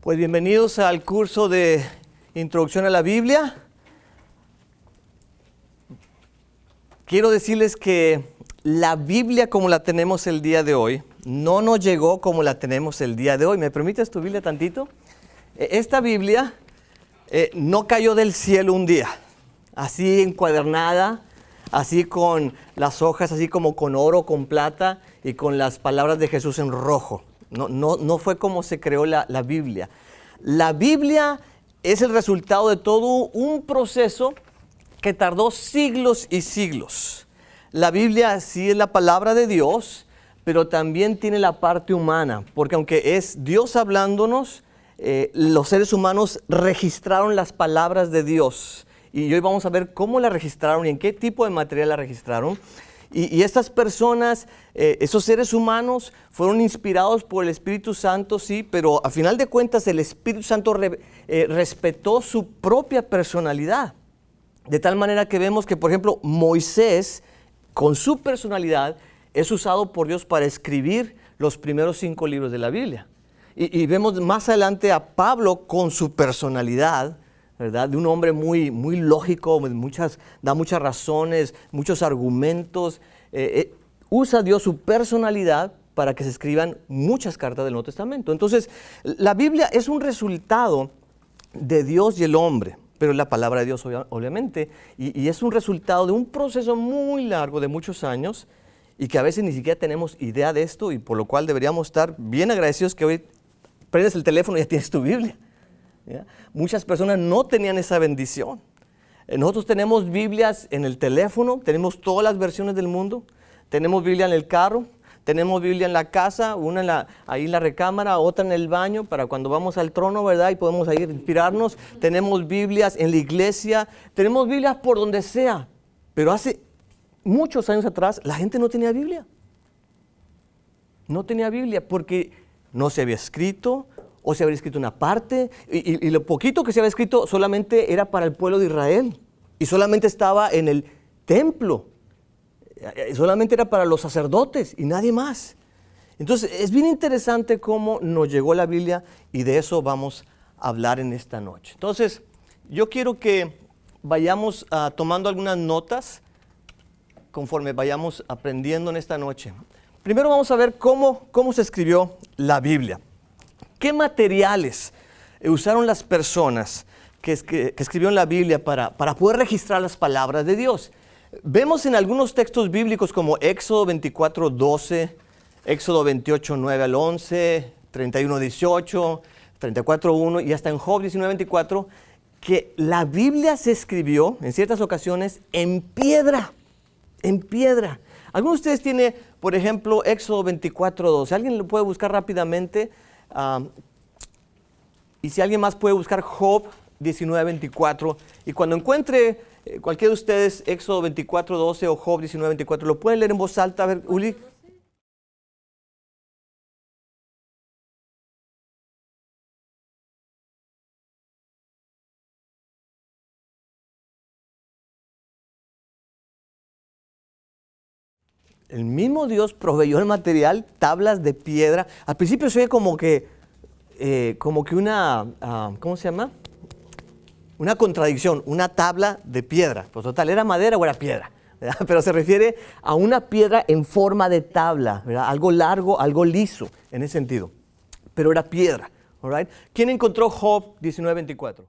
Pues bienvenidos al curso de Introducción a la Biblia. Quiero decirles que la Biblia como la tenemos el día de hoy, no nos llegó como la tenemos el día de hoy. ¿Me permites tu Biblia tantito? Esta Biblia no cayó del cielo un día, así encuadernada, así con las hojas, así como con oro, con plata y con las palabras de Jesús en rojo. No fue como se creó la Biblia. La Biblia es el resultado de todo un proceso que tardó siglos y siglos. La Biblia sí es la palabra de Dios, pero también tiene la parte humana, porque aunque es Dios hablándonos, los seres humanos registraron las palabras de Dios. Y hoy vamos a ver cómo la registraron y en qué tipo de material la registraron. Y estas personas, esos seres humanos, fueron inspirados por el Espíritu Santo, sí, pero a final de cuentas el Espíritu Santo respetó su propia personalidad. De tal manera que vemos que, por ejemplo, Moisés, con su personalidad, es usado por Dios para escribir los primeros 5 libros de la Biblia. Y vemos más adelante a Pablo con su personalidad, ¿verdad? De un hombre muy lógico, da muchas razones, muchos argumentos. Usa Dios su personalidad para que se escriban muchas cartas del Nuevo Testamento. Entonces, la Biblia es un resultado de Dios y el hombre, pero es la palabra de Dios obviamente, y es un resultado de un proceso muy largo de muchos años y que a veces ni siquiera tenemos idea de esto, y por lo cual deberíamos estar bien agradecidos que hoy prendes el teléfono y ya tienes tu Biblia. ¿Ya? Muchas personas no tenían esa bendición. Nosotros tenemos Biblias en el teléfono, tenemos todas las versiones del mundo, tenemos Biblia en el carro, tenemos Biblia en la casa, una ahí en la recámara, otra en el baño, para cuando vamos al trono, ¿verdad? Y podemos ahí inspirarnos. Tenemos Biblias en la iglesia, tenemos Biblias por donde sea. Pero hace muchos años atrás la gente no tenía Biblia. No tenía Biblia porque no se había escrito, o se había escrito una parte, y lo poquito que se había escrito solamente era para el pueblo de Israel, y solamente estaba en el templo, solamente era para los sacerdotes y nadie más. Entonces es bien interesante cómo nos llegó la Biblia, y de eso vamos a hablar en esta noche. Entonces yo quiero que vayamos tomando algunas notas conforme vayamos aprendiendo en esta noche. Primero vamos a ver cómo se escribió la Biblia. ¿Qué materiales usaron las personas que escribieron la Biblia para poder registrar las palabras de Dios? Vemos en algunos textos bíblicos como Éxodo 24:12, Éxodo 28:9 al 11, 31:18, 34:1 y hasta en Job 19:24, que la Biblia se escribió en ciertas ocasiones en piedra. En piedra. ¿Alguno de ustedes tiene, por ejemplo, Éxodo 24:12? ¿Alguien lo puede buscar rápidamente? Y si alguien más puede buscar Job 19:24, y cuando encuentre cualquiera de ustedes Éxodo 24:12 o Job 19:24, lo pueden leer en voz alta. A ver, Uli. El mismo Dios proveyó el material, tablas de piedra. Al principio se ve como que una, ¿cómo se llama? Una contradicción, una tabla de piedra. Pues total, ¿era madera o era piedra? ¿Verdad? Pero se refiere a una piedra en forma de tabla, ¿verdad? Algo largo, algo liso, en ese sentido. Pero era piedra, all right? ¿Quién encontró Job 19:24?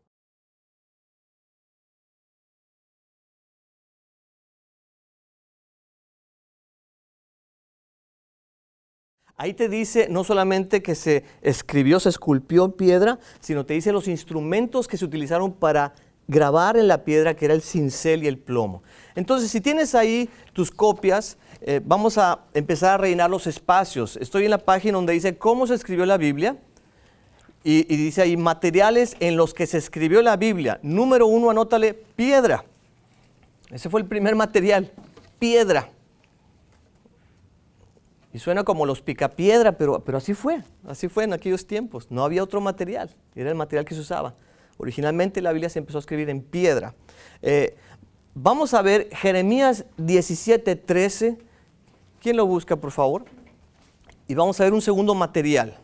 Ahí te dice no solamente que se escribió, se esculpió en piedra, sino te dice los instrumentos que se utilizaron para grabar en la piedra, que era el cincel y el plomo. Entonces, si tienes ahí tus copias, vamos a empezar a rellenar los espacios. Estoy en la página donde dice cómo se escribió la Biblia, y dice ahí materiales en los que se escribió la Biblia. Número 1, anótale piedra. Ese fue el primer material, piedra. Y suena como los picapiedra, pero así fue en aquellos tiempos. No había otro material, era el material que se usaba. Originalmente la Biblia se empezó a escribir en piedra. Vamos a ver Jeremías 17:13. ¿Quién lo busca, por favor? Y vamos a ver un segundo material.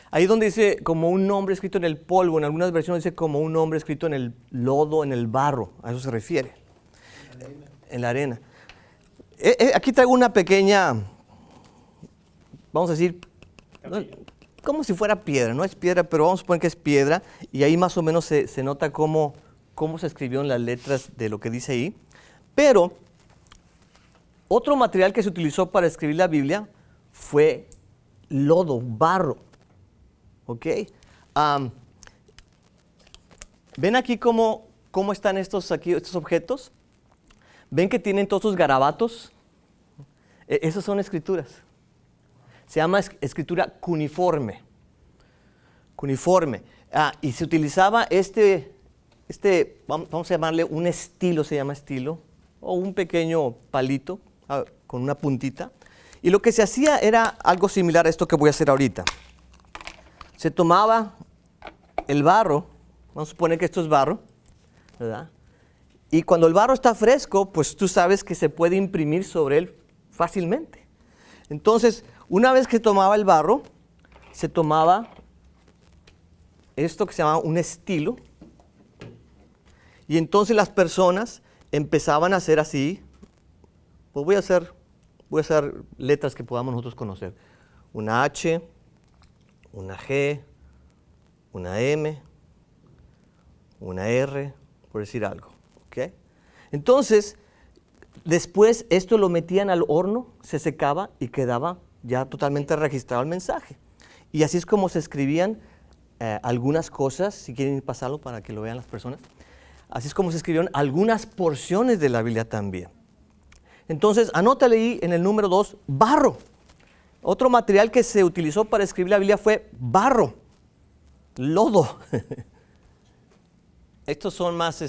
Ahí donde dice como un nombre escrito en el polvo, en algunas versiones dice como un nombre escrito en el lodo, en el barro, a eso se refiere. En la arena. Aquí traigo una pequeña, vamos a decir, ¿no? Como si fuera piedra, no es piedra, pero vamos a suponer que es piedra, y ahí más o menos se nota cómo se escribió en las letras de lo que dice ahí. Pero otro material que se utilizó para escribir la Biblia fue lodo, barro. ¿Ok? ¿Ven aquí cómo están estos objetos? ¿Ven que tienen todos sus garabatos? Esas son escrituras. Se llama escritura cuneiforme. Cuneiforme. Y se utilizaba vamos a llamarle un estilo, se llama estilo, o un pequeño palito con una puntita. Y lo que se hacía era algo similar a esto que voy a hacer ahorita. Se tomaba el barro, vamos a suponer que esto es barro, ¿verdad? Y cuando el barro está fresco, pues tú sabes que se puede imprimir sobre él fácilmente. Entonces, una vez que tomaba el barro, se tomaba esto que se llama un estilo, y entonces las personas empezaban a hacer así, pues voy a hacer letras que podamos nosotros conocer. Una H, una G, una M, una R, por decir algo. ¿Okay? Entonces, después esto lo metían al horno, se secaba y quedaba ya totalmente registrado el mensaje. Y así es como se escribían algunas cosas, si quieren pasarlo para que lo vean las personas. Así es como se escribieron algunas porciones de la Biblia también. Entonces, anótale ahí en el número 2, barro. Otro material que se utilizó para escribir la Biblia fue barro, lodo. Estos son más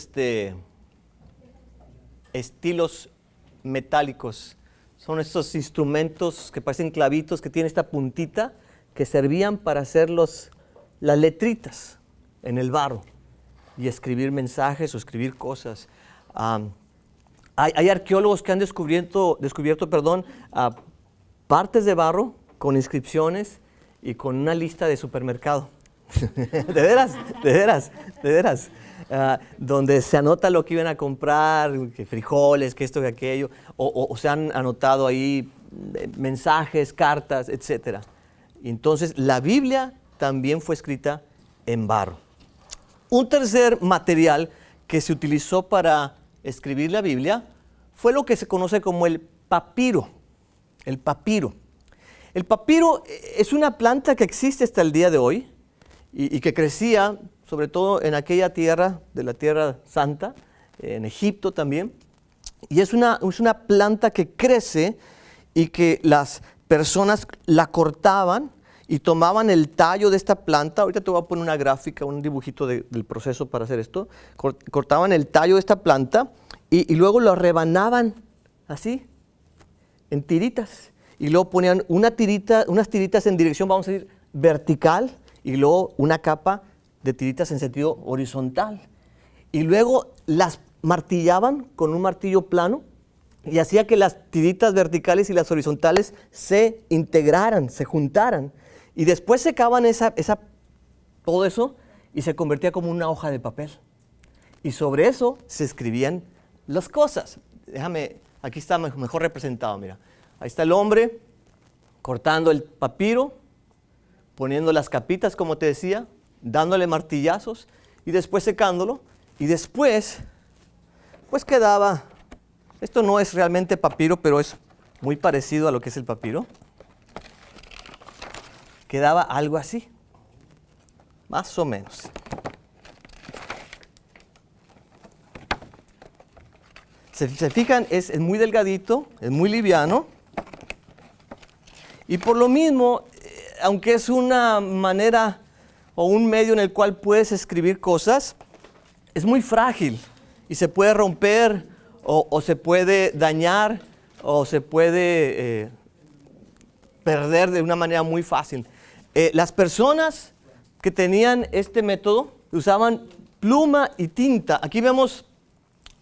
estilos metálicos. Son estos instrumentos que parecen clavitos, que tienen esta puntita, que servían para hacer las letritas en el barro y escribir mensajes o escribir cosas. Hay arqueólogos que han descubierto partes de barro con inscripciones y con una lista de supermercado. de veras. Donde se anota lo que iban a comprar, que frijoles, que esto, que aquello, o se han anotado ahí mensajes, cartas, etc. Entonces, la Biblia también fue escrita en barro. Un tercer material que se utilizó para escribir la Biblia fue lo que se conoce como el papiro. El papiro. El papiro es una planta que existe hasta el día de hoy y que crecía sobre todo en aquella tierra, de la Tierra Santa, en Egipto también. Y es una planta que crece y que las personas la cortaban y tomaban el tallo de esta planta. Ahorita te voy a poner una gráfica, un dibujito del proceso para hacer esto. Cortaban el tallo de esta planta y luego lo rebanaban así, en tiritas. Y luego ponían unas tiritas en dirección, vamos a decir, vertical, y luego una capa de tiritas en sentido horizontal. Y luego las martillaban con un martillo plano y hacía que las tiritas verticales y las horizontales se integraran, se juntaran. Y después secaban todo eso y se convertía como una hoja de papel. Y sobre eso se escribían las cosas. Aquí está mejor representado, mira. Ahí está el hombre cortando el papiro, poniendo las capitas, como te decía, dándole martillazos y después secándolo. Y después, pues quedaba, esto no es realmente papiro, pero es muy parecido a lo que es el papiro. Quedaba algo así, más o menos. Se fijan, es muy delgadito, es muy liviano. Y por lo mismo, aunque es una manera o un medio en el cual puedes escribir cosas, es muy frágil y se puede romper o se puede dañar o se puede perder de una manera muy fácil. Las personas que tenían este método usaban pluma y tinta. Aquí vemos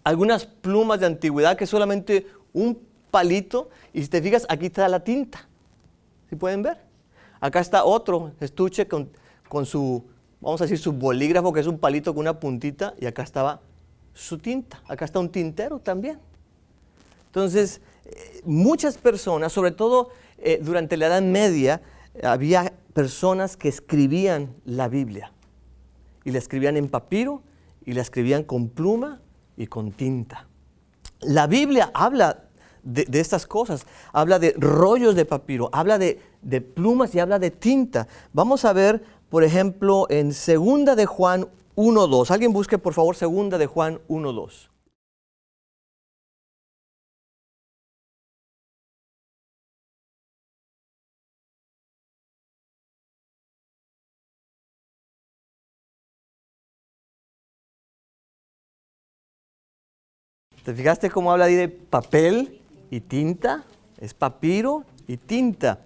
algunas plumas de antigüedad que es solamente un palito y si te fijas aquí está la tinta. ¿Sí pueden ver? Acá está otro estuche con su, vamos a decir, su bolígrafo, que es un palito con una puntita, y acá estaba su tinta. Acá está un tintero también. Entonces, muchas personas, sobre todo durante la Edad Media, había personas que escribían la Biblia. Y la escribían en papiro, y la escribían con pluma y con tinta. La Biblia habla de estas cosas, habla de rollos de papiro, habla de plumas y habla de tinta. Vamos a ver, por ejemplo, en 2 de Juan 1:2. Alguien busque, por favor, 2 de Juan 1:2. ¿Te fijaste cómo habla ahí de papel y tinta? Es papiro y tinta.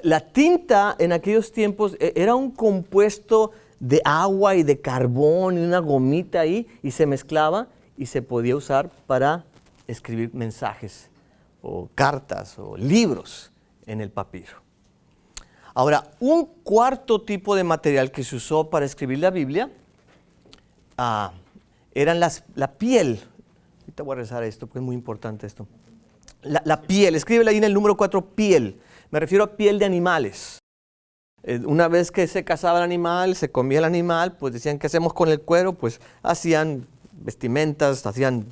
La tinta en aquellos tiempos era un compuesto de agua y de carbón y una gomita ahí, y se mezclaba y se podía usar para escribir mensajes o cartas o libros en el papiro. Ahora, un cuarto tipo de material que se usó para escribir la Biblia eran la piel. Ahorita voy a regresar a esto porque es muy importante esto. La piel, escríbele ahí en el número 4, piel. Me refiero a piel de animales. Una vez que se cazaba el animal, se comía el animal, pues decían, ¿qué hacemos con el cuero? Pues hacían vestimentas, hacían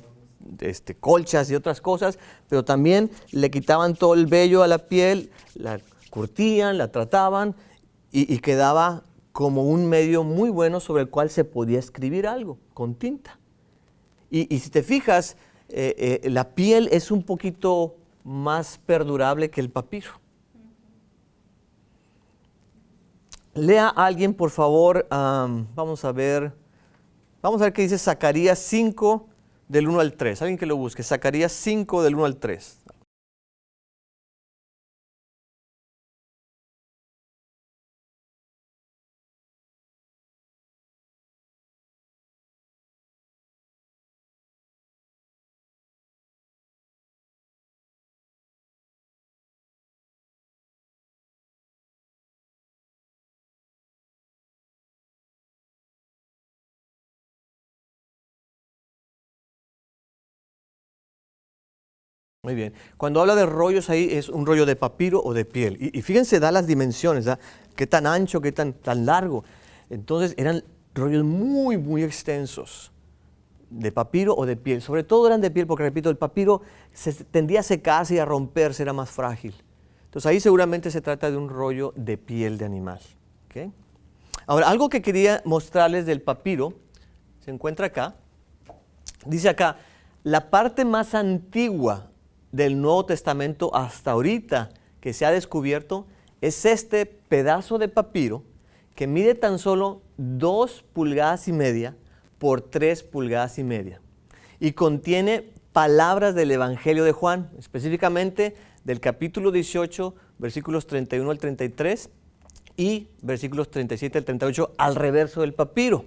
colchas y otras cosas, pero también le quitaban todo el vello a la piel, la curtían, la trataban y quedaba como un medio muy bueno sobre el cual se podía escribir algo con tinta. Y si te fijas, la piel es un poquito más perdurable que el papiro. Lea a alguien, por favor, vamos a ver qué dice Zacarías 5, del 1 al 3. Alguien que lo busque, Zacarías 5, del 1 al 3. Muy bien. Cuando habla de rollos ahí es un rollo de papiro o de piel. Y fíjense, da las dimensiones, ¿da? Qué tan ancho, qué tan largo. Entonces eran rollos muy, muy extensos de papiro o de piel. Sobre todo eran de piel porque, repito, el papiro tendía a secarse y a romperse, era más frágil. Entonces ahí seguramente se trata de un rollo de piel de animal. ¿Okay? Ahora, algo que quería mostrarles del papiro se encuentra acá. Dice acá, la parte más antigua del Nuevo Testamento hasta ahorita que se ha descubierto es este pedazo de papiro que mide tan solo 2,5 pulgadas por 3,5 pulgadas y contiene palabras del Evangelio de Juan, específicamente del capítulo 18, versículos 31 al 33 y versículos 37 al 38 al reverso del papiro.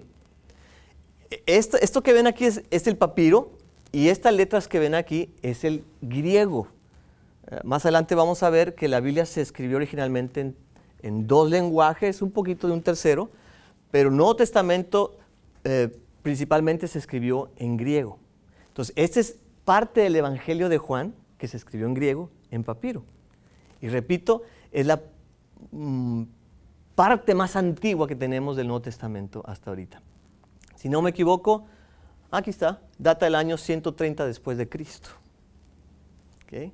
Esto que ven aquí es el papiro. Y estas letras que ven aquí es el griego. Más adelante vamos a ver que la Biblia se escribió originalmente en 2 lenguajes, un poquito de un tercero, pero el Nuevo Testamento principalmente se escribió en griego. Entonces, esta es parte del Evangelio de Juan que se escribió en griego, en papiro. Y repito, es la parte más antigua que tenemos del Nuevo Testamento hasta ahorita. Si no me equivoco, aquí está, data del año 130 después de Cristo. ¿Okay?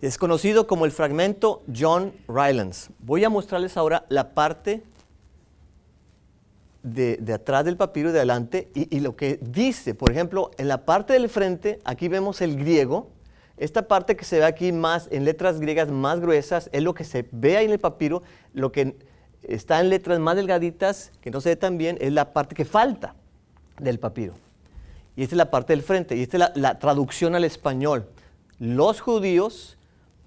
Es conocido como el fragmento John Rylands. Voy a mostrarles ahora la parte de atrás del papiro y de adelante y lo que dice. Por ejemplo, en la parte del frente, aquí vemos el griego. Esta parte que se ve aquí más en letras griegas más gruesas es lo que se ve ahí en el papiro. Lo que está en letras más delgaditas, que no se ve tan bien, es la parte que falta del papiro. Y esta es la parte del frente, y esta es la traducción al español. Los judíos,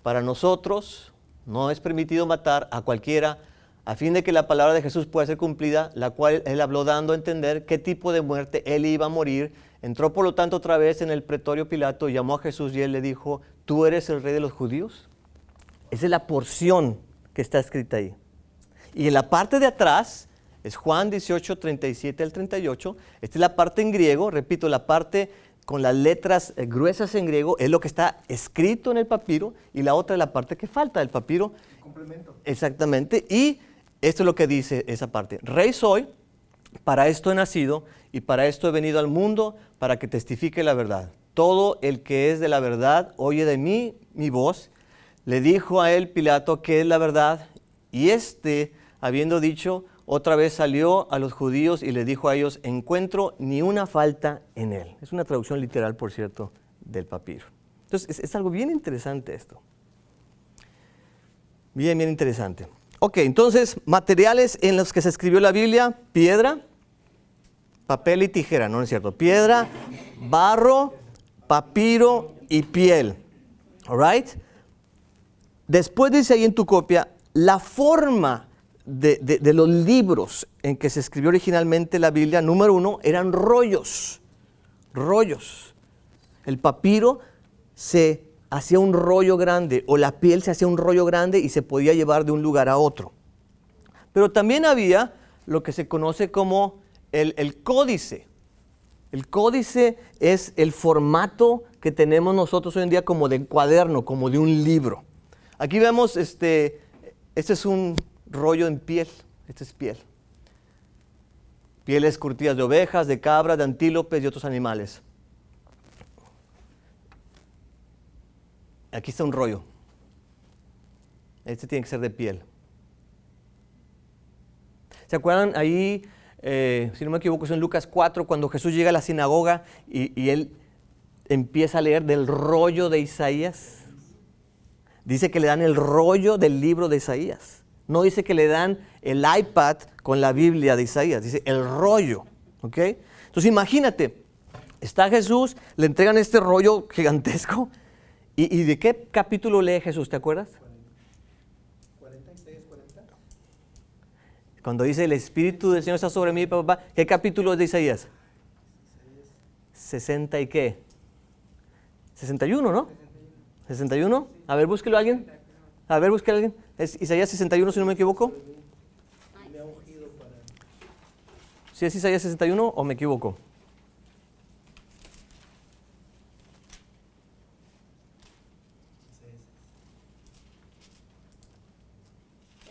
para nosotros, no es permitido matar a cualquiera a fin de que la palabra de Jesús pueda ser cumplida, la cual él habló dando a entender qué tipo de muerte él iba a morir. Entró por lo tanto otra vez en el pretorio Pilato, llamó a Jesús y él le dijo, ¿tú eres el rey de los judíos? Esa es la porción que está escrita ahí. Y en la parte de atrás es Juan 18, 37 al 38. Esta es la parte en griego, repito, la parte con las letras gruesas en griego es lo que está escrito en el papiro y la otra es la parte que falta del papiro. Complemento. Exactamente. Y esto es lo que dice esa parte. Rey soy, para esto he nacido y para esto he venido al mundo, para que testifique la verdad. Todo el que es de la verdad oye de mí mi voz. Le dijo a él Pilato qué es la verdad, y habiendo dicho, otra vez salió a los judíos y le dijo a ellos, encuentro ni una falta en él. Es una traducción literal, por cierto, del papiro. Entonces, es algo bien interesante esto. Bien, bien interesante. Ok, entonces, materiales en los que se escribió la Biblia: piedra, papel y tijera, no es cierto. Piedra, barro, papiro y piel. All right. Después dice ahí en tu copia, la forma de los libros en que se escribió originalmente la Biblia, número 1, eran rollos. Rollos. El papiro se hacía un rollo grande, o la piel se hacía un rollo grande y se podía llevar de un lugar a otro. Pero también había lo que se conoce como el códice. El códice es el formato que tenemos nosotros hoy en día como de cuaderno, como de un libro. Aquí vemos, este es un rollo en piel, este es piel. Pieles curtidas de ovejas, de cabras, de antílopes y otros animales. Aquí está un rollo. Este tiene que ser de piel. ¿Se acuerdan ahí, si no me equivoco, es en Lucas 4, cuando Jesús llega a la sinagoga y él empieza a leer del rollo de Isaías? Dice que le dan el rollo del libro de Isaías. No dice que le dan el iPad con la Biblia de Isaías, dice el rollo. ¿Ok? Entonces imagínate, está Jesús, le entregan este rollo gigantesco. ¿Y de qué capítulo lee Jesús? ¿Te acuerdas? 46, 40. Cuando dice el Espíritu del Señor está sobre mí, papá, ¿qué capítulo es de Isaías? 60 y qué? 61, ¿no? 61. A ver, búsquelo a alguien. A ver, búsquelo a alguien. Es Isaías 61, si no me equivoco. ¿Sí es Isaías 61 o me equivoco?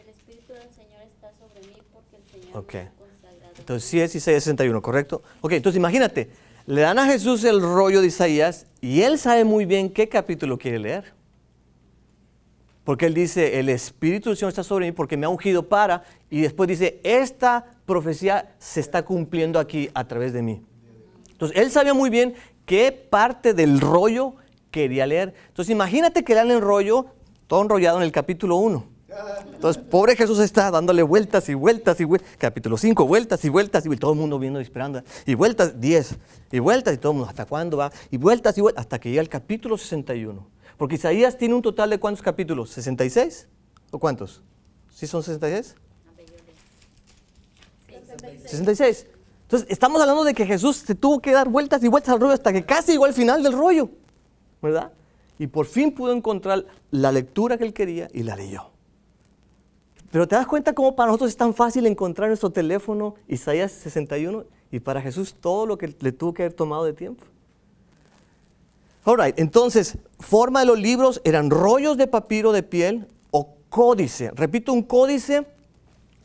El Espíritu del Señor está sobre mí porque el Señor Ok. me ha consagrado. Entonces sí es Isaías 61, ¿correcto? Ok, entonces imagínate, le dan a Jesús el rollo de Isaías y él sabe muy bien qué capítulo quiere leer. Porque él dice, el Espíritu del Señor está sobre mí porque me ha ungido para, y después dice, esta profecía se está cumpliendo aquí a través de mí. Entonces él sabía muy bien qué parte del rollo quería leer. Entonces imagínate que le dan el rollo todo enrollado en el capítulo 1. Entonces, pobre Jesús está dándole vueltas y vueltas y vueltas. Capítulo 5, vueltas y vueltas y todo el mundo viendo y esperando. Y vueltas 10, y vueltas y todo el mundo, ¿hasta cuándo va? Y vueltas, hasta que llega el capítulo 61. Porque Isaías tiene un total de ¿cuántos capítulos? ¿66? ¿O cuántos? ¿Sí son 66? 66. Entonces, estamos hablando de que Jesús se tuvo que dar vueltas y vueltas al rollo hasta que casi llegó al final del rollo, ¿verdad? Y por fin pudo encontrar la lectura que él quería y la leyó. Pero ¿te das cuenta cómo para nosotros es tan fácil encontrar en nuestro teléfono Isaías 61 y para Jesús todo lo que le tuvo que haber tomado de tiempo? All right, entonces, forma de los libros eran rollos de papiro de piel o códice. Repito, un códice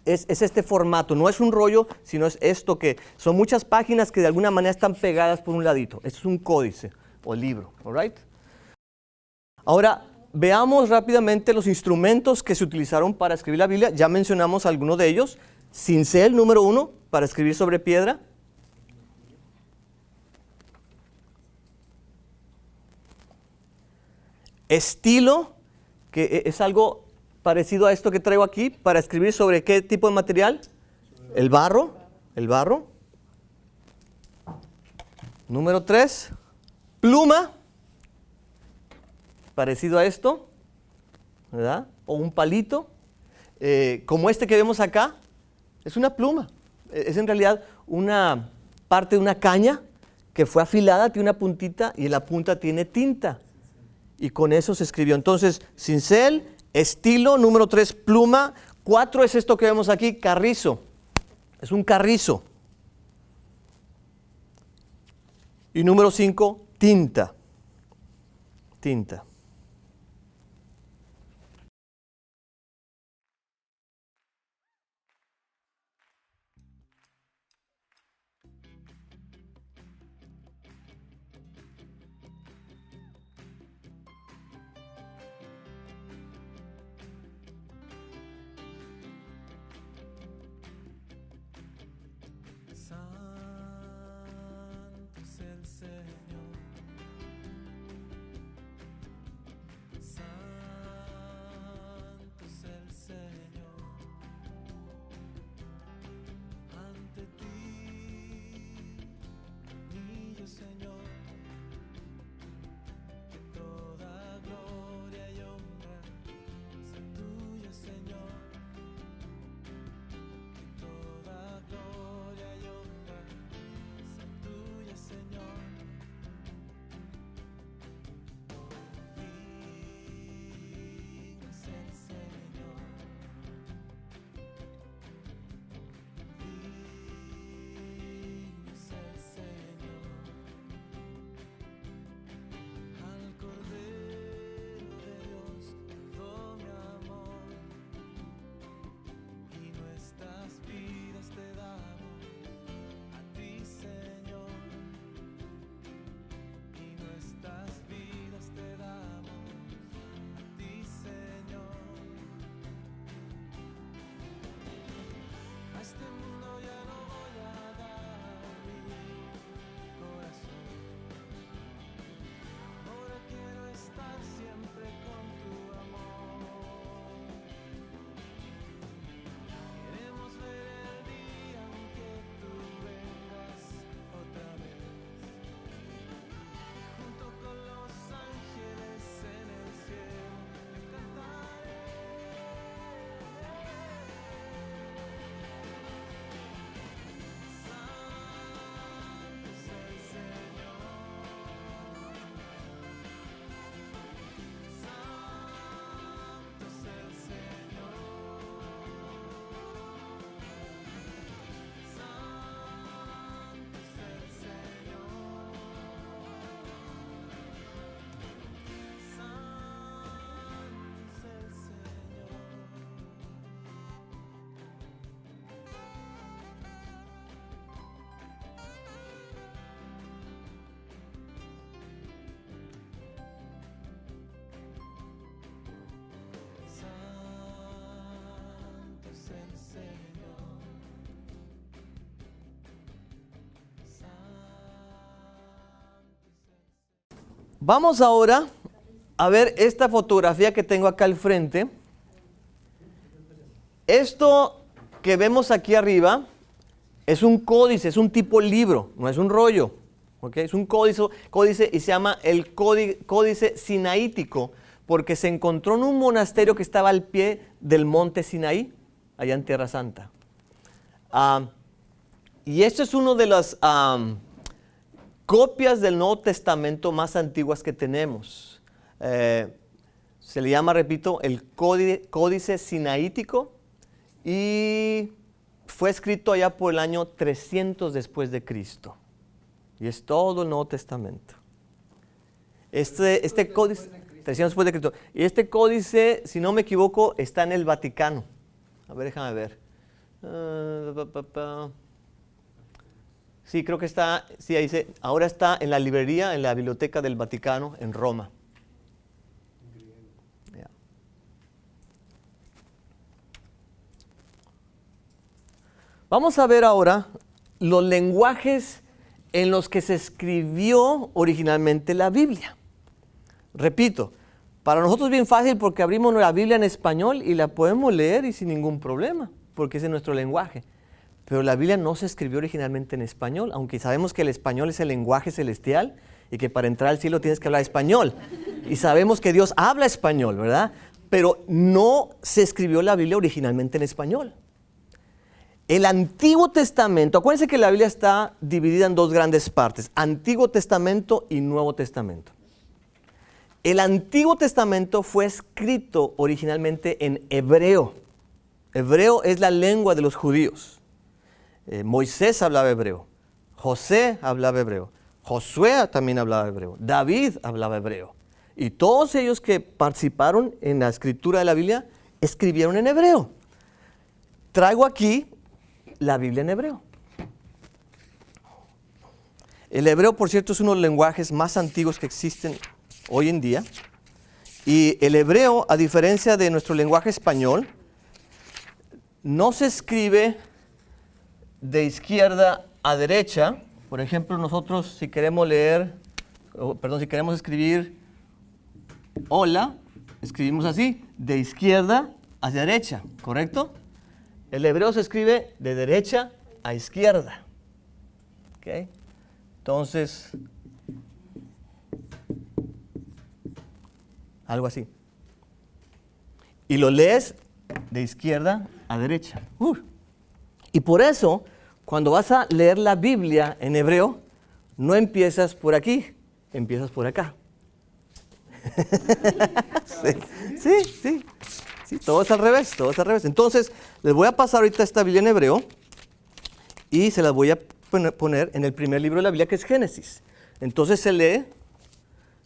es este formato, no es un rollo, sino es esto que son muchas páginas que de alguna manera están pegadas por un ladito. Esto es un códice o libro, all right? Ahora, veamos rápidamente los instrumentos que se utilizaron para escribir la Biblia. Ya mencionamos algunos de ellos. Cincel, número 1, para escribir sobre piedra. Estilo, que es algo parecido a esto que traigo aquí, para escribir sobre qué tipo de material. El barro. Número 3, pluma. Parecido a esto, ¿verdad? O un palito, como este que vemos acá, es una pluma. Es en realidad una parte de una caña que fue afilada, tiene una puntita y en la punta tiene tinta. Y con eso se escribió. Entonces, cincel, Estilo, número 3, pluma. 4 es esto que vemos aquí, carrizo. Es un carrizo. Y número 5, tinta. Tinta. Vamos ahora a ver esta fotografía que tengo acá al frente. Esto que vemos aquí arriba es un códice, es un tipo libro, no es un rollo. ¿Okay? Es un códice y se llama el códice sinaítico porque se encontró en un monasterio que estaba al pie del monte Sinaí, allá en Tierra Santa. Y esto es uno de las copias del Nuevo Testamento más antiguas que tenemos. Se le llama, repito, el códice sinaítico y fue escrito allá por el año 300 después de Cristo. Y es todo el Nuevo Testamento. Este códice, 300 después de Cristo. Y este códice, si no me equivoco, está en el Vaticano. A ver, déjame ver. Sí, creo que está, sí, ahí dice, ahora está en la librería, en la Biblioteca del Vaticano, en Roma. Yeah. Vamos a ver ahora los lenguajes en los que se escribió originalmente la Biblia. Repito, para nosotros es bien fácil porque abrimos la Biblia en español y la podemos leer y sin ningún problema, porque ese es nuestro lenguaje. Pero la Biblia no se escribió originalmente en español, aunque sabemos que el español es el lenguaje celestial y que para entrar al cielo tienes que hablar español. Y sabemos que Dios habla español, ¿verdad? Pero no se escribió la Biblia originalmente en español. El Antiguo Testamento, acuérdense que la Biblia está dividida en dos grandes partes, Antiguo Testamento y Nuevo Testamento. El Antiguo Testamento fue escrito originalmente en hebreo. Hebreo es la lengua de los judíos. Moisés hablaba hebreo. José hablaba hebreo. Josué también hablaba hebreo. David hablaba hebreo. Y todos ellos que participaron en la escritura de la Biblia escribieron en hebreo. Traigo aquí la Biblia en hebreo. El hebreo, por cierto, es uno de los lenguajes más antiguos que existen hoy en día. Y el hebreo, a diferencia de nuestro lenguaje español, no se escribe de izquierda a derecha. Por ejemplo, nosotros si queremos si queremos escribir hola, escribimos así, de izquierda hacia derecha, ¿correcto? El hebreo se escribe de derecha a izquierda. ¿Okay? Entonces, algo así. Y lo lees de izquierda a derecha. Y por eso, cuando vas a leer la Biblia en hebreo, no empiezas por aquí, empiezas por acá. Sí, todo es al revés, todo es al revés. Entonces, les voy a pasar ahorita esta Biblia en hebreo y se las voy a poner en el primer libro de la Biblia, que es Génesis. Entonces se lee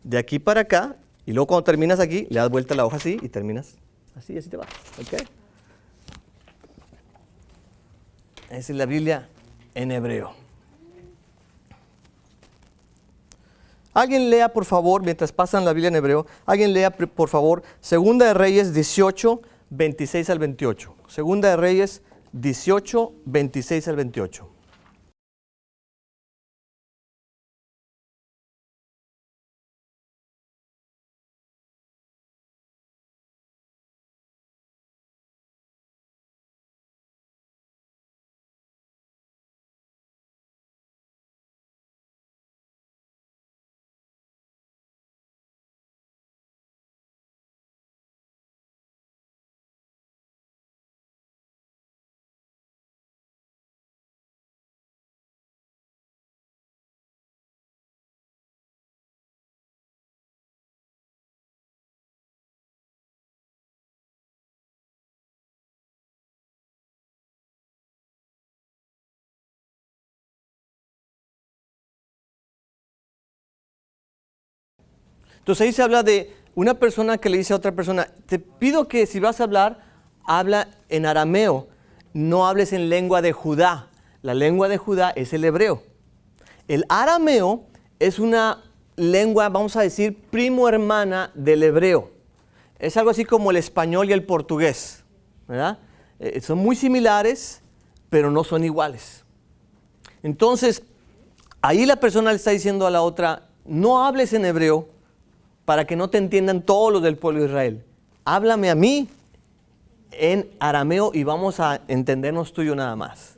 de aquí para acá y luego cuando terminas aquí, le das vuelta a la hoja así y terminas así, así te vas. ¿Okay? Esa es la Biblia en hebreo. Alguien lea, por favor, mientras pasan la Biblia en hebreo, alguien lea, por favor, Segunda de Reyes 18, 26 al 28. Segunda de Reyes 18, 26 al 28. Entonces ahí se habla de una persona que le dice a otra persona, te pido que si vas a hablar, habla en arameo, no hables en lengua de Judá. La lengua de Judá es el hebreo. El arameo es una lengua, vamos a decir, primo hermana del hebreo. Es algo así como el español y el portugués, ¿verdad? Son muy similares, pero no son iguales. Entonces, ahí la persona le está diciendo a la otra, no hables en hebreo, para que no te entiendan todos los del pueblo de Israel. Háblame a mí en arameo y vamos a entendernos tú y yo nada más.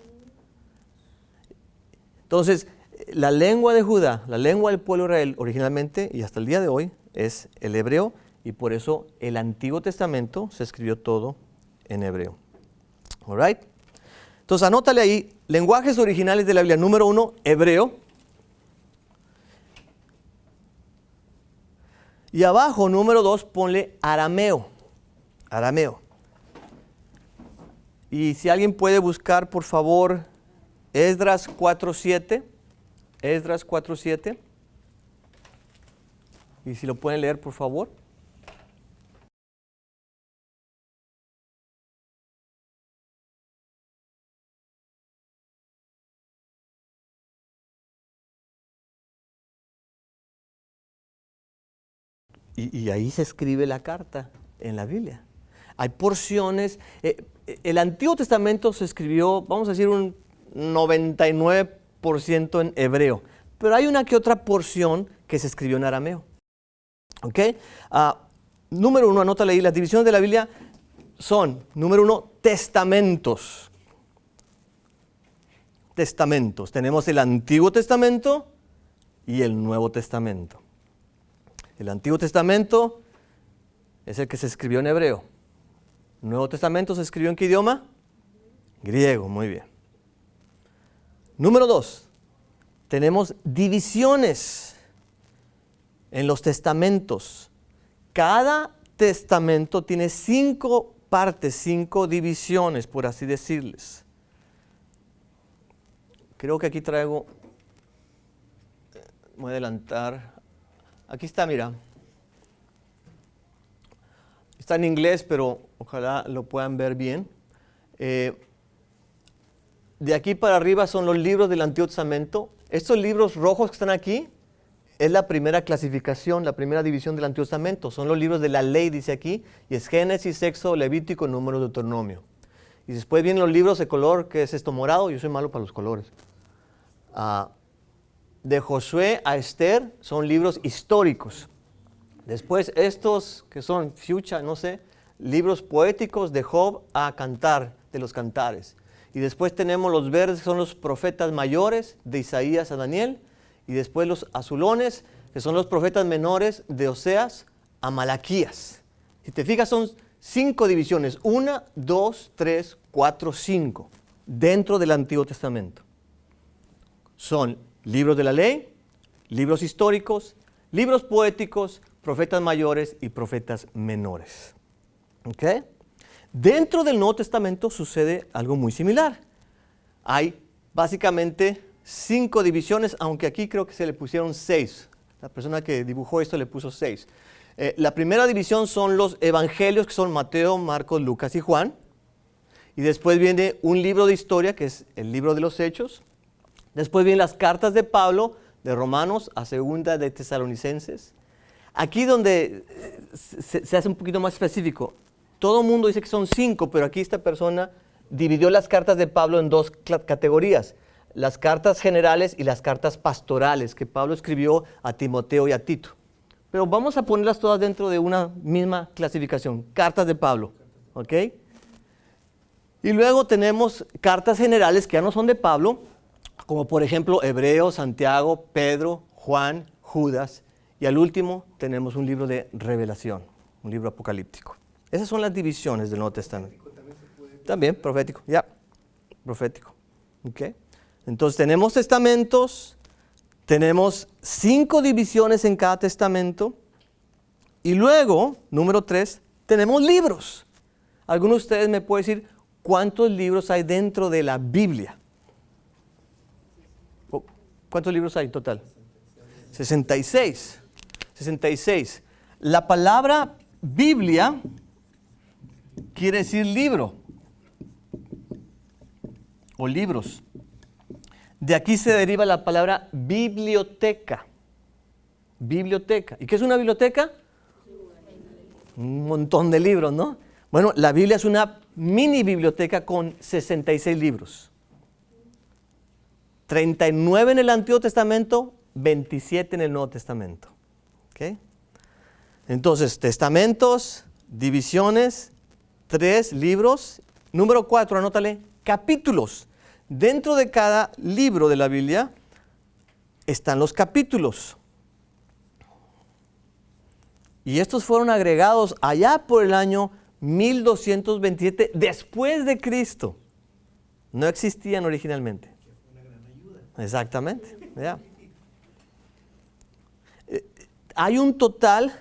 Entonces, la lengua de Judá, la lengua del pueblo de Israel originalmente y hasta el día de hoy es el hebreo y por eso el Antiguo Testamento se escribió todo en hebreo. All right? Entonces, anótale ahí, lenguajes originales de la Biblia. Número 1, hebreo. Y abajo, número 2, ponle arameo. Arameo. Y si alguien puede buscar, por favor, Esdras 4:7. Esdras 4:7. Y si lo pueden leer, por favor. Y ahí se escribe la carta en la Biblia. Hay porciones. El Antiguo Testamento se escribió, vamos a decir, un 99% en hebreo. Pero hay una que otra porción que se escribió en arameo. ¿Ok? Número 1, anótale ahí. Las divisiones de la Biblia son, número 1, testamentos. Testamentos. Tenemos el Antiguo Testamento y el Nuevo Testamento. El Antiguo Testamento es el que se escribió en hebreo. ¿El Nuevo Testamento se escribió en qué idioma? Griego, muy bien. Número 2, tenemos divisiones en los testamentos. cada testamento tiene 5 partes, 5 divisiones, por así decirles. Creo que aquí traigo, voy a adelantar. Aquí está, mira. Está en inglés, pero ojalá lo puedan ver bien. De aquí para arriba son los libros del Antiguo Testamento. Estos libros rojos que están aquí es la primera clasificación, la primera división del Antiguo Testamento. Son los libros de la ley, dice aquí, y es Génesis, Éxodo, Levítico, Número, Deuteronomio. Y después vienen los libros de color, que es esto morado. Yo soy malo para los colores. De Josué a Esther son libros históricos. Después estos que son fuchsia, no sé, libros poéticos de Job a Cantar, de los Cantares. Y después tenemos los verdes, que son los profetas mayores, de Isaías a Daniel. Y después los azulones, que son los profetas menores, de Oseas a Malaquías. Si te fijas, son 5 divisiones. 1, 2, 3, 4, 5. Dentro del Antiguo Testamento. Son libros de la ley, libros históricos, libros poéticos, profetas mayores y profetas menores. ¿Ok? Dentro del Nuevo Testamento sucede algo muy similar. Hay básicamente 5 divisiones, aunque aquí creo que se le pusieron 6. La persona que dibujó esto le puso 6. La primera división son los evangelios, que son Mateo, Marcos, Lucas y Juan. Y después viene un libro de historia, que es el libro de los Hechos. Después vienen las cartas de Pablo, de Romanos a Segunda de Tesalonicenses. Aquí donde se hace un poquito más específico. Todo el mundo dice que son 5, pero aquí esta persona dividió las cartas de Pablo en 2 categorías. Las cartas generales y las cartas pastorales que Pablo escribió a Timoteo y a Tito. Pero vamos a ponerlas todas dentro de una misma clasificación. Cartas de Pablo. ¿Ok? Y luego tenemos cartas generales que ya no son de Pablo, como por ejemplo Hebreos, Santiago, Pedro, Juan, Judas. Y al último tenemos un libro de Revelación, un libro apocalíptico. Esas son las divisiones del Nuevo Testamento. También profético, ya, profético. ¿Okay? Entonces tenemos testamentos, tenemos 5 divisiones en cada testamento. Y luego, número 3, tenemos libros. ¿Alguno de ustedes me puede decir cuántos libros hay dentro de la Biblia? ¿Cuántos libros hay en total? 66. 66. La palabra Biblia quiere decir libro o libros. De aquí se deriva la palabra biblioteca. Biblioteca. ¿Y qué es una biblioteca? Un montón de libros, ¿no? Bueno, la Biblia es una mini biblioteca con 66 libros. 39 en el Antiguo Testamento, 27 en el Nuevo Testamento. ¿Okay? Entonces, testamentos, divisiones, 3 libros. Número 4, anótale, capítulos. Dentro de cada libro de la Biblia están los capítulos. Y estos fueron agregados allá por el año 1227 después de Cristo. No existían originalmente. Exactamente. Yeah. Hay un total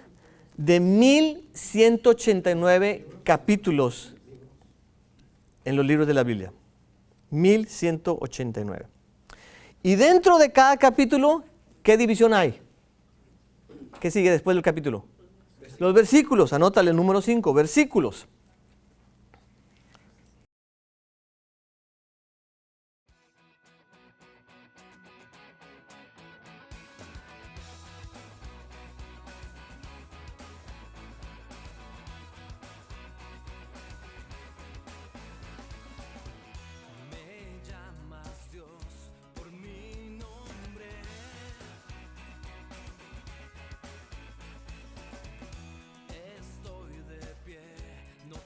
de 1189 capítulos en los libros de la Biblia. 1189. Y dentro de cada capítulo, ¿qué división hay? ¿Qué sigue después del capítulo? Los versículos. Anótale el número 5, versículos. No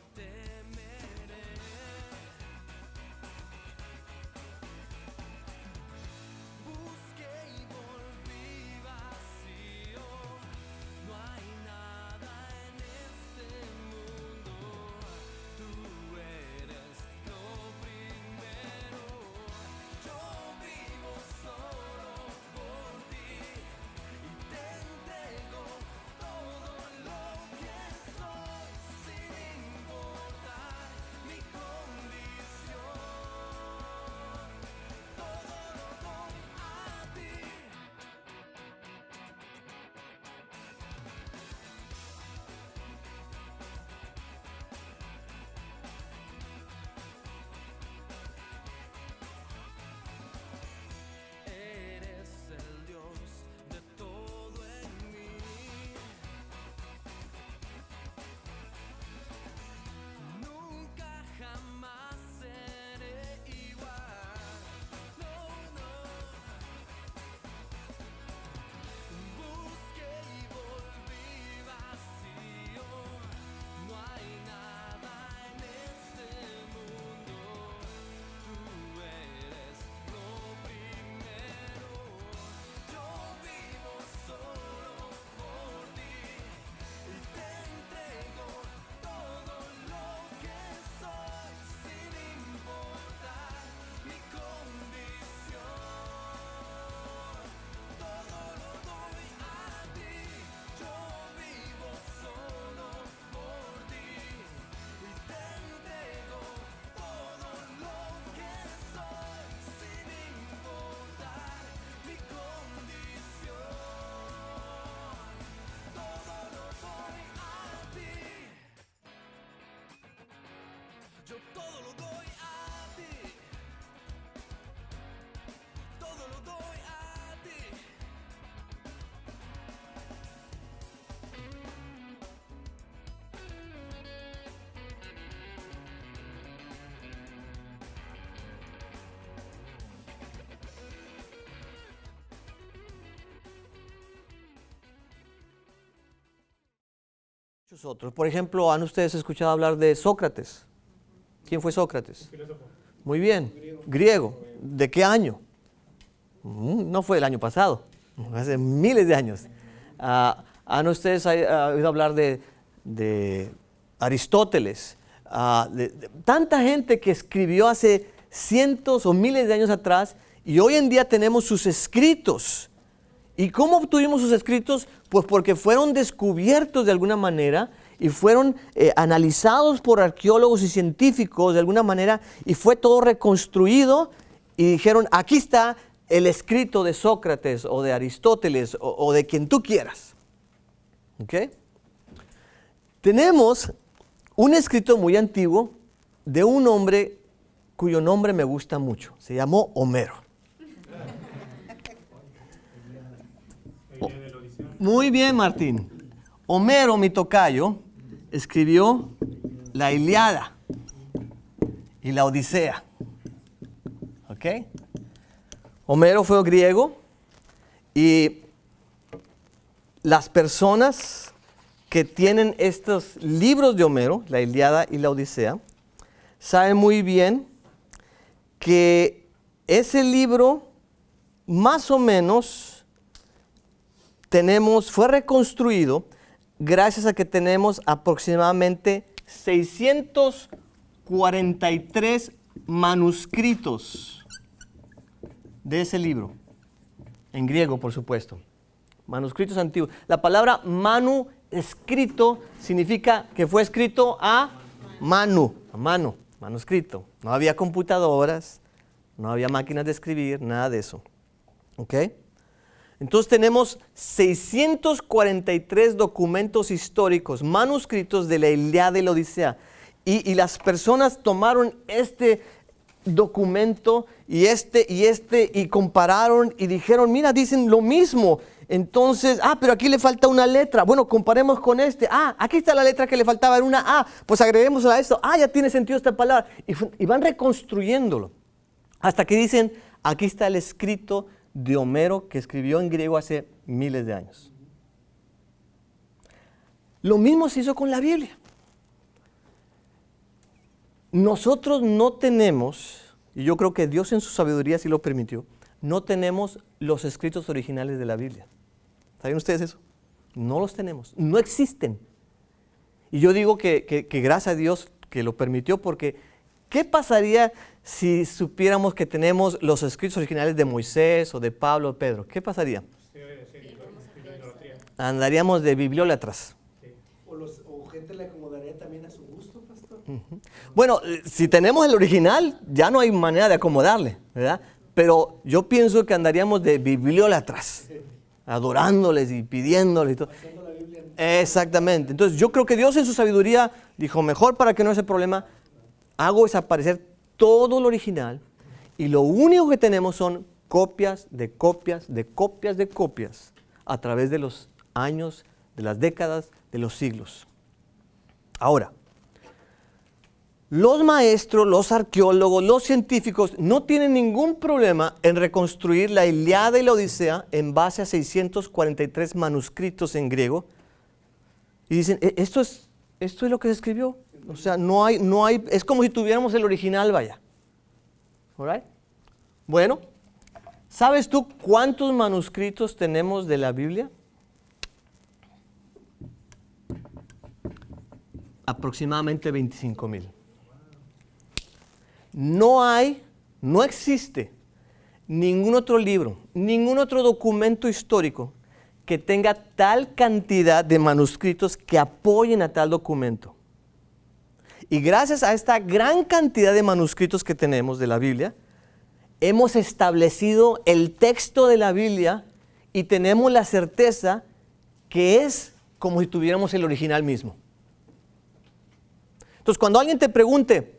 Muchos otros. Por ejemplo, ¿han ustedes escuchado hablar de Sócrates? ¿Quién fue Sócrates? Muy bien. Griego. ¿De qué año? No fue el año pasado, hace miles de años. ¿Han ustedes oído hablar de Aristóteles? De tanta gente que escribió hace cientos o miles de años atrás y hoy en día tenemos sus escritos. ¿Y cómo obtuvimos sus escritos? Pues porque fueron descubiertos de alguna manera y fueron analizados por arqueólogos y científicos de alguna manera y fue todo reconstruido y dijeron, aquí está el escrito de Sócrates o de Aristóteles o de quien tú quieras. ¿Ok? Tenemos un escrito muy antiguo de un hombre cuyo nombre me gusta mucho. Se llamó Homero. Muy bien, Martín. Homero, mi tocayo, escribió la Ilíada y la Odisea. ¿Ok? Homero fue griego y las personas que tienen estos libros de Homero, la Ilíada y la Odisea, saben muy bien que ese libro más o menos fue reconstruido gracias a que tenemos aproximadamente 643 manuscritos de ese libro, en griego por supuesto, manuscritos antiguos. La palabra manuscrito significa que fue escrito a mano, manuscrito. No había computadoras, no había máquinas de escribir, nada de eso. ¿Ok? Entonces tenemos 643 documentos históricos, manuscritos de la Ilíada y la Odisea. Y las personas tomaron este documento y compararon y dijeron, mira, dicen lo mismo. Entonces, pero aquí le falta una letra. Bueno, comparemos con este. Aquí está la letra que le faltaba, era una A. Pues agreguémosla a esto. Ya tiene sentido esta palabra. Y van reconstruyéndolo. Hasta que dicen, aquí está el escrito de Homero que escribió en griego hace miles de años. Lo mismo se hizo con la Biblia. Nosotros no tenemos, y yo creo que Dios en su sabiduría sí lo permitió, no tenemos los escritos originales de la Biblia. ¿Saben ustedes eso? No los tenemos, no existen. Y yo digo que gracias a Dios que lo permitió, porque ¿qué pasaría si supiéramos que tenemos los escritos originales de Moisés o de Pablo o Pedro? ¿Qué pasaría? Andaríamos de bibliólatras. O gente le acomodaría también a su gusto, pastor. Bueno, si tenemos el original, ya no hay manera de acomodarle, ¿verdad? Pero yo pienso que andaríamos de bibliólatras, adorándoles y pidiéndoles y todo. Haciendo la Biblia. Exactamente. Entonces yo creo que Dios en su sabiduría dijo, mejor para que no haya problema, hago desaparecer todo lo original y lo único que tenemos son copias de copias de copias de copias a través de los años, de las décadas, de los siglos. Ahora, los maestros, los arqueólogos, los científicos no tienen ningún problema en reconstruir la Ilíada y la Odisea en base a 643 manuscritos en griego y dicen, esto es lo que se escribió. O sea, no hay, es como si tuviéramos el original, vaya. ¿All right? Bueno, ¿sabes tú cuántos manuscritos tenemos de la Biblia? Aproximadamente 25,000. No existe ningún otro libro, ningún otro documento histórico que tenga tal cantidad de manuscritos que apoyen a tal documento. Y gracias a esta gran cantidad de manuscritos que tenemos de la Biblia, hemos establecido el texto de la Biblia y tenemos la certeza que es como si tuviéramos el original mismo. Entonces, cuando alguien te pregunte,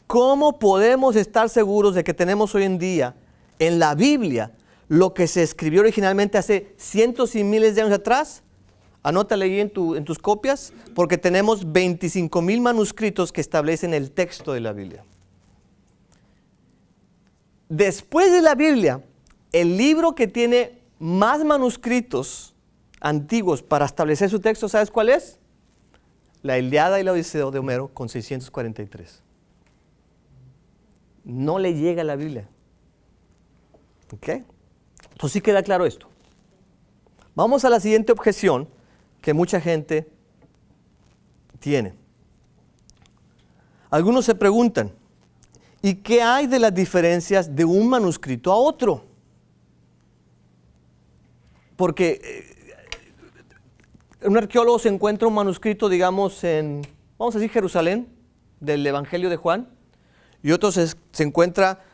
¿cómo podemos estar seguros de que tenemos hoy en día en la Biblia lo que se escribió originalmente hace cientos y miles de años atrás? Anótale ahí en tus copias, porque tenemos 25,000 manuscritos que establecen el texto de la Biblia. Después de la Biblia, el libro que tiene más manuscritos antiguos para establecer su texto, ¿sabes cuál es? la Ilíada y la Odisea de Homero con 643. No le llega a la Biblia. ¿Ok? Entonces sí queda claro esto. Vamos a la siguiente objeción que mucha gente tiene. Algunos se preguntan, ¿y qué hay de las diferencias de un manuscrito a otro? Porque un arqueólogo se encuentra un manuscrito, digamos, vamos a decir, Jerusalén, del Evangelio de Juan, y otro se encuentra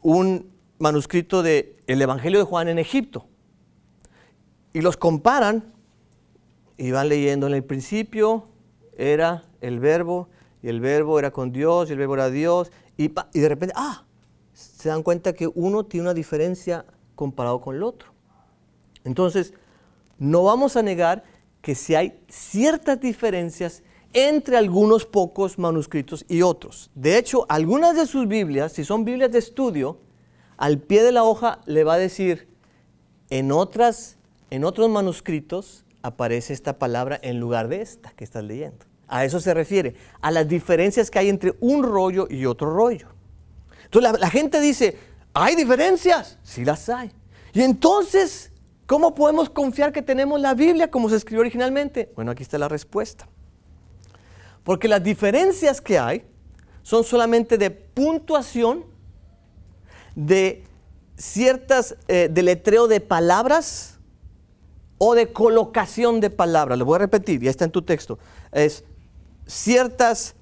un manuscrito del Evangelio de Juan en Egipto. Y los comparan y van leyendo. En el principio era el verbo, y el verbo era con Dios, y el verbo era Dios, y de repente, se dan cuenta que uno tiene una diferencia comparado con el otro. Entonces, no vamos a negar que sí hay ciertas diferencias entre algunos pocos manuscritos y otros. De hecho, algunas de sus Biblias, si son Biblias de estudio, al pie de la hoja le va a decir, en otros manuscritos aparece esta palabra en lugar de esta que estás leyendo. A eso se refiere, a las diferencias que hay entre un rollo y otro rollo. Entonces la gente dice, ¿hay diferencias? Sí las hay. Y entonces, ¿cómo podemos confiar que tenemos la Biblia como se escribió originalmente? Bueno, aquí está la respuesta. Porque las diferencias que hay son solamente de puntuación, de ciertas deletreo de palabras o de colocación de palabras. Lo voy a repetir, ya está en tu texto. Es ciertas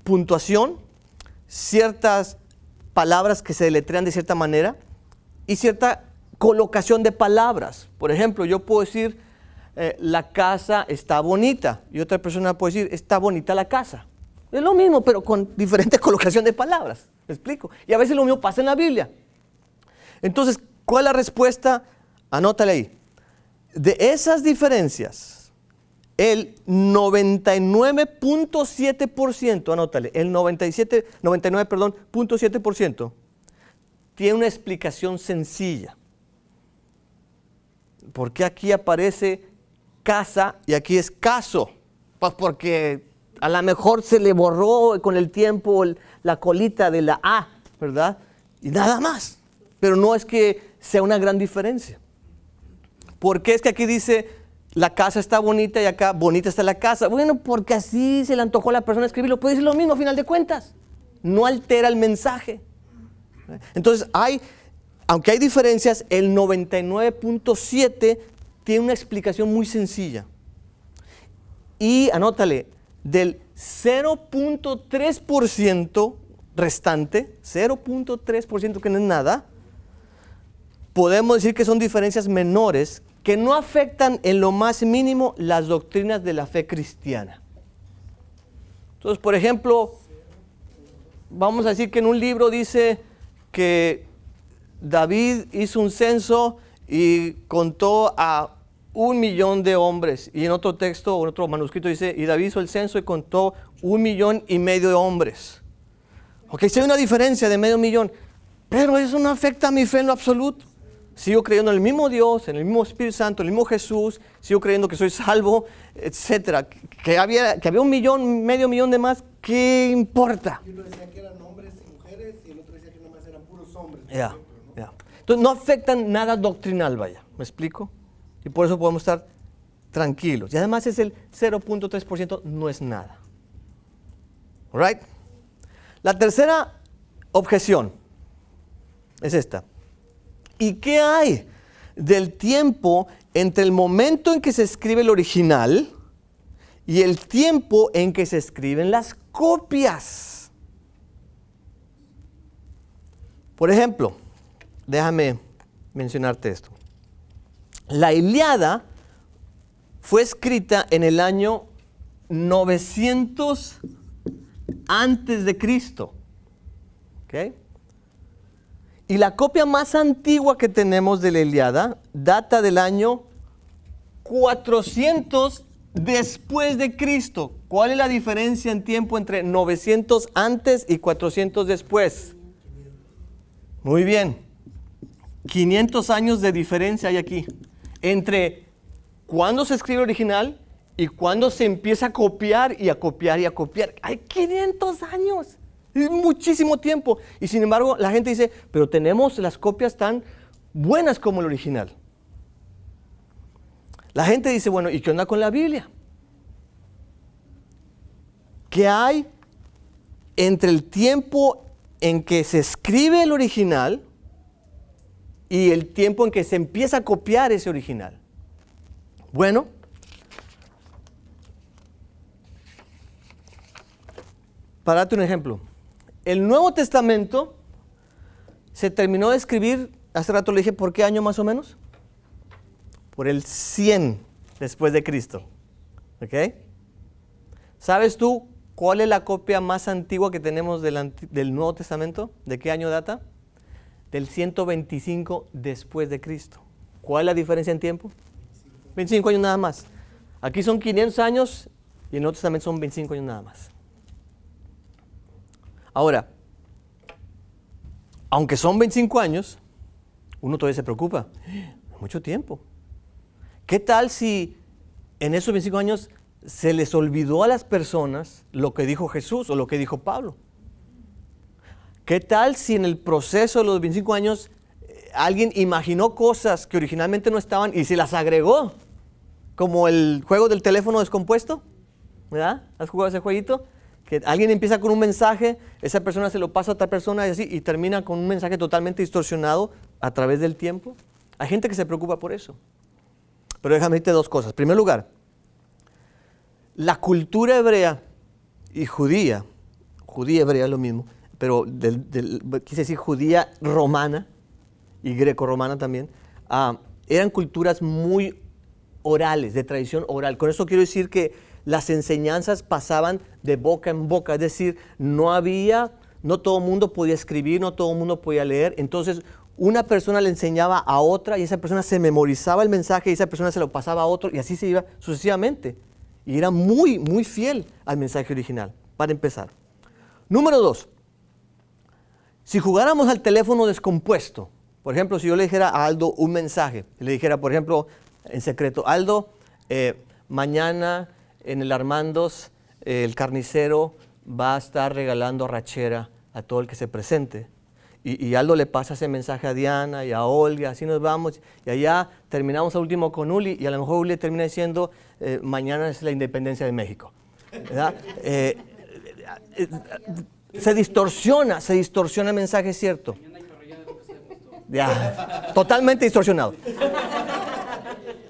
puntuación, ciertas palabras que se deletrean de cierta manera y cierta colocación de palabras. Por ejemplo, yo puedo decir la casa está bonita y otra persona puede decir está bonita la casa. Es lo mismo, pero con diferente colocación de palabras. ¿Me explico? Y a veces lo mismo pasa en la Biblia. Entonces, ¿cuál es la respuesta? Anótale ahí. De esas diferencias, el 99.7%, anótale, el 99.7% tiene una explicación sencilla. ¿Por qué aquí aparece casa y aquí es caso? Pues porque a lo mejor se le borró con el tiempo la colita de la A, ¿verdad? Y nada más. Pero no es que sea una gran diferencia. ¿Por qué es que aquí dice la casa está bonita y acá bonita está la casa? Bueno, porque así se le antojó a la persona escribirlo. Puede decir lo mismo a final de cuentas. No altera el mensaje. Entonces, aunque hay diferencias, el 99.7 tiene una explicación muy sencilla. Y anótale, del 0.3% restante, 0.3% que no es nada, podemos decir que son diferencias menores que no afectan en lo más mínimo las doctrinas de la fe cristiana. Entonces, por ejemplo, vamos a decir que en un libro dice que David hizo un censo y contó a 1 millón de hombres. Y en otro texto, en otro manuscrito dice, y David hizo el censo y contó 1,5 millones de hombres. Ok, si hay una diferencia de 500,000, pero eso no afecta a mi fe en lo absoluto. Sigo creyendo en el mismo Dios, en el mismo Espíritu Santo, en el mismo Jesús, sigo creyendo que soy salvo, etcétera. Que había 1 millón, 500,000 de más, ¿qué importa? Y uno decía que eran hombres y mujeres y el otro decía que nomás eran puros hombres. Ya. Entonces no afectan nada doctrinal, vaya, ¿me explico? Y por eso podemos estar tranquilos. Y además es el 0.3%, no es nada. All right? La tercera objeción es esta. ¿Y qué hay del tiempo entre el momento en que se escribe el original y el tiempo en que se escriben las copias? Por ejemplo, déjame mencionarte esto. La Ilíada fue escrita en el año 900 antes de Cristo. ¿Ok? Y la copia más antigua que tenemos de la Ilíada data del año 400 después de Cristo. ¿Cuál es la diferencia en tiempo entre 900 antes y 400 después? Muy bien. 500 años de diferencia hay aquí entre cuando se escribe el original ¿Y cuándo se empieza a copiar y a copiar y a copiar? Hay 500 años. Es muchísimo tiempo. Y sin embargo, la gente dice, pero tenemos las copias tan buenas como el original. La gente dice, bueno, ¿y qué onda con la Biblia? ¿Qué hay entre el tiempo en que se escribe el original y el tiempo en que se empieza a copiar ese original? Bueno, para darte un ejemplo, el Nuevo Testamento se terminó de escribir, hace rato le dije, ¿por qué año más o menos? Por el 100 después de Cristo. ¿Ok? ¿Sabes tú cuál es la copia más antigua que tenemos del Nuevo Testamento? ¿De qué año data? Del 125 después de Cristo. ¿Cuál es la diferencia en tiempo? 25 años nada más. Aquí son 500 años y en el Nuevo Testamento son 25 años nada más. Ahora, aunque son 25 años, uno todavía se preocupa. Mucho tiempo. ¿Qué tal si en esos 25 años se les olvidó a las personas lo que dijo Jesús o lo que dijo Pablo? ¿Qué tal si en el proceso de los 25 años alguien imaginó cosas que originalmente no estaban y se las agregó? Como el juego del teléfono descompuesto, ¿verdad? ¿Has jugado ese jueguito? Que alguien empieza con un mensaje, esa persona se lo pasa a otra persona y así, y termina con un mensaje totalmente distorsionado a través del tiempo. Hay gente que se preocupa por eso. Pero déjame decirte dos cosas. En primer lugar, la cultura hebrea y judía hebrea es lo mismo, pero quise decir judía romana y greco-romana también, eran culturas muy orales, de tradición oral. Con eso quiero decir que las enseñanzas pasaban de boca en boca, es decir, no todo el mundo podía escribir, no todo el mundo podía leer, entonces una persona le enseñaba a otra y esa persona se memorizaba el mensaje y esa persona se lo pasaba a otro y así se iba sucesivamente. Y era muy, muy fiel al mensaje original, para empezar. Número 2, si jugáramos al teléfono descompuesto, por ejemplo, si yo le dijera a Aldo un mensaje, le dijera, por ejemplo, en secreto, Aldo, mañana en el Armandos, el carnicero va a estar regalando arrachera a todo el que se presente. Y Aldo le pasa ese mensaje a Diana y a Olga, así nos vamos. Y allá terminamos al último con Uli y a lo mejor Uli termina diciendo, mañana es la independencia de México. ¿Verdad? Se distorsiona el mensaje, ¿cierto? Ya, totalmente distorsionado.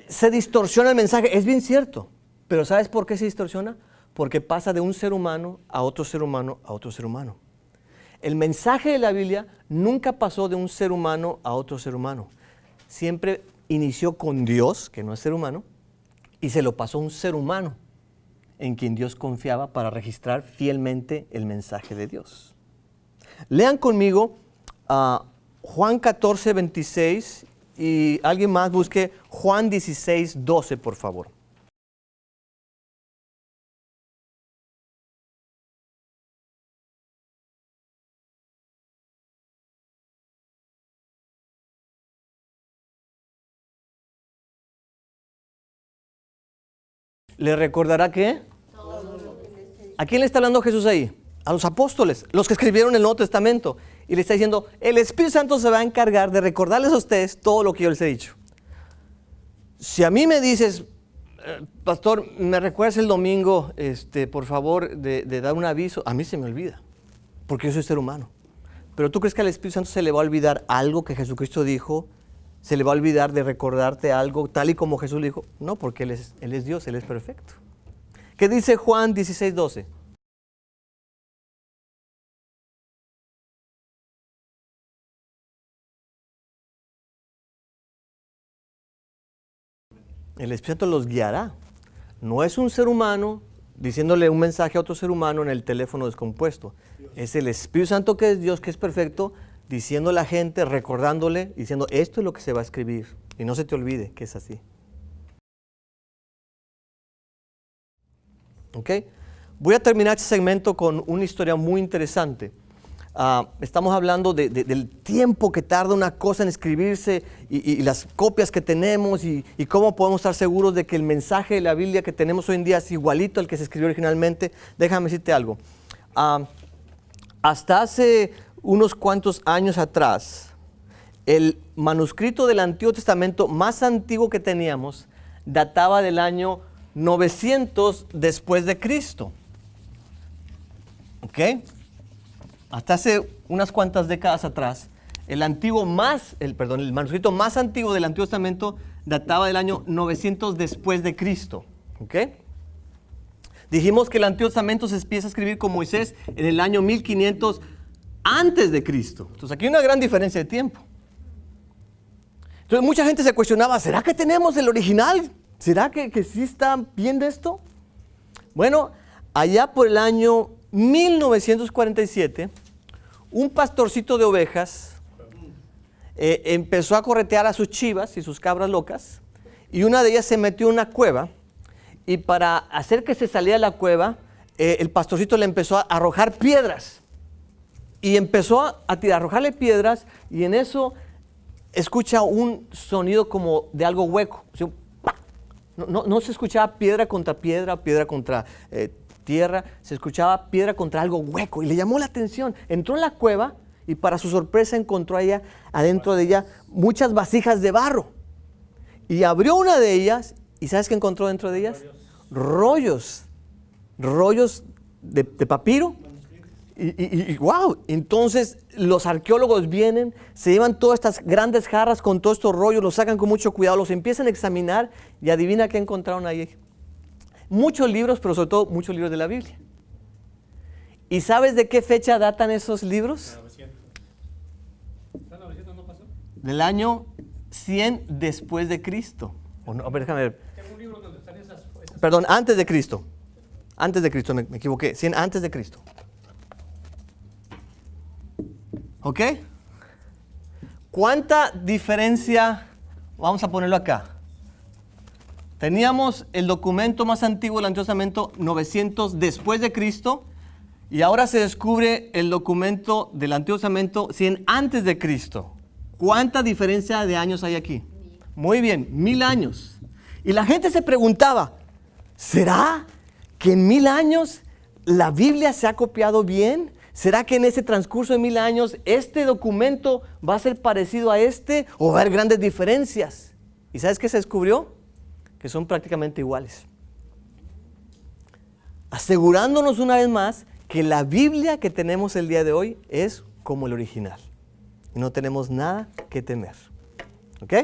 Se distorsiona el mensaje, es bien cierto. Pero ¿sabes por qué se distorsiona? Porque pasa de un ser humano a otro ser humano a otro ser humano. El mensaje de la Biblia nunca pasó de un ser humano a otro ser humano. Siempre inició con Dios, que no es ser humano, y se lo pasó a un ser humano en quien Dios confiaba para registrar fielmente el mensaje de Dios. Lean conmigo Juan 14, 26 y alguien más busque Juan 16, 12, por favor. ¿Le recordará qué? ¿A quién le está hablando Jesús ahí? A los apóstoles, los que escribieron el Nuevo Testamento. Y le está diciendo, el Espíritu Santo se va a encargar de recordarles a ustedes todo lo que yo les he dicho. Si a mí me dices, pastor, ¿me recuerdas el domingo, por favor, de dar un aviso? A mí se me olvida, porque yo soy ser humano. Pero ¿tú crees que al Espíritu Santo se le va a olvidar algo que Jesucristo dijo? ¿Se le va a olvidar de recordarte algo tal y como Jesús le dijo? No, porque Él es Dios, Él es perfecto. ¿Qué dice Juan 16, 12? El Espíritu Santo los guiará. No es un ser humano diciéndole un mensaje a otro ser humano en el teléfono descompuesto. Es el Espíritu Santo que es Dios, que es perfecto, diciendo a la gente, recordándole, diciendo, esto es lo que se va a escribir. Y no se te olvide que es así. ¿Ok? Voy a terminar este segmento con una historia muy interesante. estamos hablando del tiempo que tarda una cosa en escribirse y las copias que tenemos y cómo podemos estar seguros de que el mensaje de la Biblia que tenemos hoy en día es igualito al que se escribió originalmente. Déjame decirte algo. Hasta hace unos cuantos años atrás, el manuscrito del Antiguo Testamento más antiguo que teníamos databa del año 900 después de Cristo. ¿Ok? Hasta hace unas cuantas décadas atrás, el manuscrito más antiguo del Antiguo Testamento databa del año 900 después de Cristo. ¿Ok? Dijimos que el Antiguo Testamento se empieza a escribir con Moisés en el año 1500 antes de Cristo. Entonces aquí hay una gran diferencia de tiempo. Entonces mucha gente se cuestionaba, ¿será que tenemos el original? ¿Será que sí está bien de esto? Bueno, allá por el año 1947, un pastorcito de ovejas empezó a corretear a sus chivas y sus cabras locas, y una de ellas se metió en una cueva, y para hacer que se saliera de la cueva, el pastorcito le empezó a arrojar piedras, y empezó a arrojarle piedras, y en eso escucha un sonido como de algo hueco. O sea, no se escuchaba piedra contra tierra, se escuchaba piedra contra algo hueco y le llamó la atención. Entró en la cueva y para su sorpresa encontró adentro de ella muchas vasijas de barro. Y abrió una de ellas y ¿sabes qué encontró dentro de ellas? Rollos de papiro. Y wow, entonces los arqueólogos vienen, se llevan todas estas grandes jarras con todos estos rollos, los sacan con mucho cuidado, los empiezan a examinar y adivina qué encontraron ahí. Muchos libros, pero sobre todo muchos libros de la Biblia. ¿Y sabes de qué fecha datan esos libros? 900. ¿900 no pasó? Del año 100 después de Cristo. O no, a ver, déjame ver. Tengo un libro donde están esas... Perdón, antes de Cristo. Antes de Cristo, me equivoqué. 100 antes de Cristo. ¿Ok? ¿Cuánta diferencia? Vamos a ponerlo acá. Teníamos el documento más antiguo del Antiguo Testamento 900 después de Cristo y ahora se descubre el documento del Antiguo Testamento 100 antes de Cristo. ¿Cuánta diferencia de años hay aquí? Muy bien, 1000 años. Y la gente se preguntaba, ¿será que en 1000 años la Biblia se ha copiado bien? ¿Será que en ese transcurso de 1000 años este documento va a ser parecido a este o va a haber grandes diferencias? ¿Y sabes qué se descubrió? Que son prácticamente iguales. Asegurándonos una vez más que la Biblia que tenemos el día de hoy es como el original. Y no tenemos nada que temer. ¿Ok?